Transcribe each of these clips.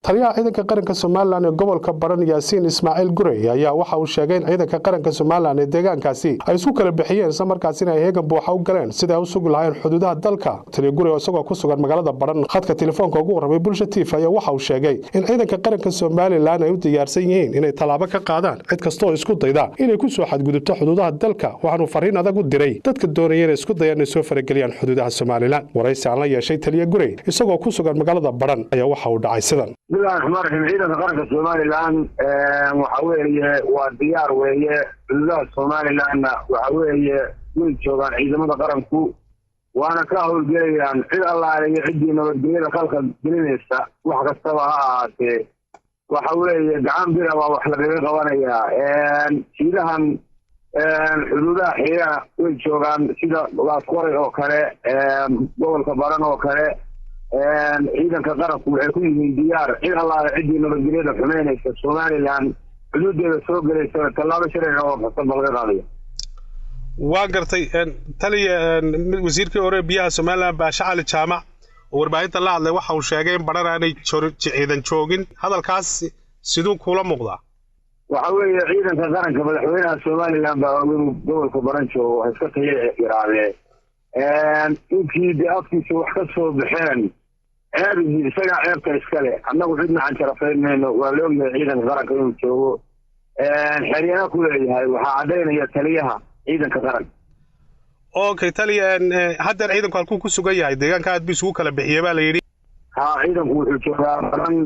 taliyaha ciidanka qaranka Soomaaliland ee gobolka Baran Yaasiin Ismaaciil Gurey ayaa waxa uu sheegay in ciidanka qaranka Soomaaliland ee deegaankaasi ay isku kala bixiyeen isla markaasina ay heegan buuxa u galeen sida ay u sugi lahaayeen xuduudaha dalka. Taliya Gurey oo isagoo ku sugan magaalada Baran khadka telefoonka ugu warramay Bulsho TV ayaa waxa uu sheegay in ciidanka qaranka Soomaaliland ay u diyaarsan yihiin inay talaabo ka qaadaan cid kasta oo isku dayda inay ku soo xadgudubto xuduudaha dalka. Waxaanu fariin adag u diray dadka doonaya inay isku dayaan inay soo farageliyaan xuduudaha Soomaaliland. Waraysi aan la yeeshay Taliya Gurey isagoo ku sugan magaalada Baran ayaa waxa uu dhacay sidan. ciidanka qaranka Soomaaliland waxa weeye waa diyaar weeye xuduudaha Soomaaliland waxa weeye way joogaan ciidamada qaranku waana ka howlgelayaan cid allaale iyo cidii nabadgelyada qalka gelinaysa wax kastaba ha ahaatee waxa weeye gacan bira waa wax laga qabanayaa jiidahan xuduudaha xiga way joogaan sida Laasqoray oo kale gobolka Baran oo kale ciidanka qaranku waxay ku yihiin diyaar cid allaale cidii nabadgelyada xumeynaysa Soomaaliland xuduudeeda soo galaysa tallaabo sharci oo fasax laga qaadayo. waa gartay taliya wasiirkii hore biyaha Soomaaliland Baasha Cali Jaamac oo warbaahinta la hadlay waxa uu sheegay in Baran aanay ciidan joogin hadalkaas sidoo kula muuqda. waxa weeye ciidanka qaranka madaxweynaha Soomaaliland baa gobolka Baran joogo iska tayay iraadeen intii afkiisa wax ka soo baxeen aadii isaga ceebta iskale annagu cidna aan sharafeynayno waa loo yahay ciidanka qaranka inuu joogo xiriirana ku leeyahay waxa cadeynaya taliyaha ciidanka qaranka. Okay taliya hadda ciidanku halkuu ku sugan yahay deegaanka aad bisuu kala bixiyay baa la yiri. ciidanku wuxuu joogaa Baran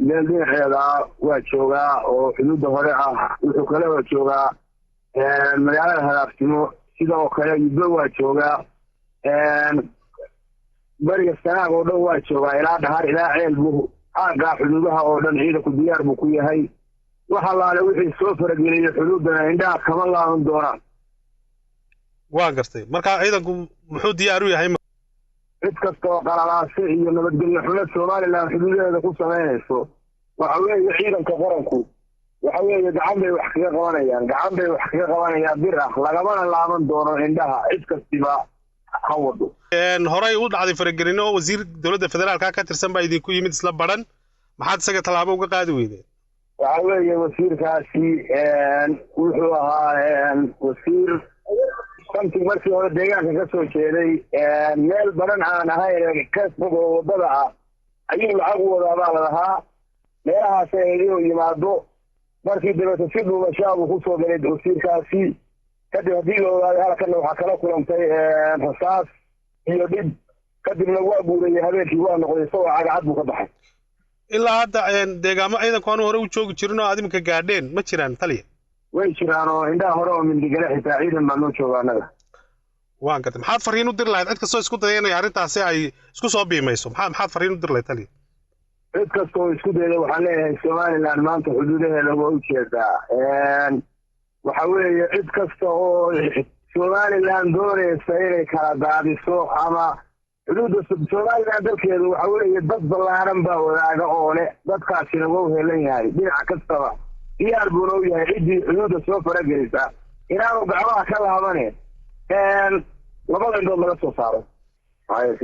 meel dhinaceeda waa joogaa oo xuduudda hore ah wuxuu kale oo joogaa magaalada Hadaftimo sidoo kale Yiddo waa joogaa bariga Sanaag oo dhan waa joogaa ilaa Dhahar ilaa Ceel buu aaga xuduudaha oo dhan ciidanku diyaar buu ku yahay waxa laale wixii soo farageliyay xuduudana indhaha kama laaban doonaan. waa gartay marka ciidanku muxuu diyaar u yahay cid kasta oo qalalaase iyo nabadgelyo xumo Soomaaliland xuduudeeda ku sameynayso waxa weeye ciidanka qaranku waxa weeye gacan bay wax kaga qabanayaan bir ah lagamana laaban doono indhaha cid kastiba ha wado. horay u dhacday faragelin oo wasiir dawladda federaalka ka tirsan baa idinku yimid isla Baran maxaad isaga talaabo uga qaadi weydeen? waxa weeye wasiirkaasi wuxuu ahaa wasiir santi markii hore deegaanka ka soo jeeday meel Baran aan ahayn ka fog oo wadada ah ayuu lacag wadaa baa la lahaa meelahaas ay yimaado markii dawladda si dhuumashaadu ku soo galay wasiirkaasi kadib hadii loo ogaaday halkan waxa kala kulantay rasaas iyo dhib kadibna waa guuray habeenkii waa noqday soo cagacad buu ka baxay. ilaa hadda deegaamo ciidanku aan hore u joogi jirin oo adimka gaadheen ma jiraan taliya? way jiraan oo indhaha hore oo mindigale xitaa ciidan ma noo joogaanaga. waan gartay maxaad fariin u dir lahayd cid kastoo isku dayanaya arrintaasi ay isku soo biimayso maxaad fariin u dir lahayd taliya? cid kastoo isku dayda waxaan leeyahay Soomaaliland maanta xuduudaheeda waa u jeedaa waxa weeye cid kasta oo Soomaaliland doonaysa inay kala daadiso ama xuduudda Soomaaliland dalkeedu waxa weeye dad ballaaran baa wadaaga oo leh dadkaasina waa u helan yahay dhinac kastaba diyaar buu u yahay cidii xuduudda soo faragelisa inaanu gacmaha ka laabaneen labada indhood laga soo saaro.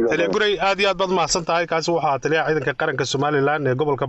Taliya Gurey aad iyo aad baad mahadsan tahay kaasi waxa taliyaha ciidanka qaranka Soomaaliland ee gobolka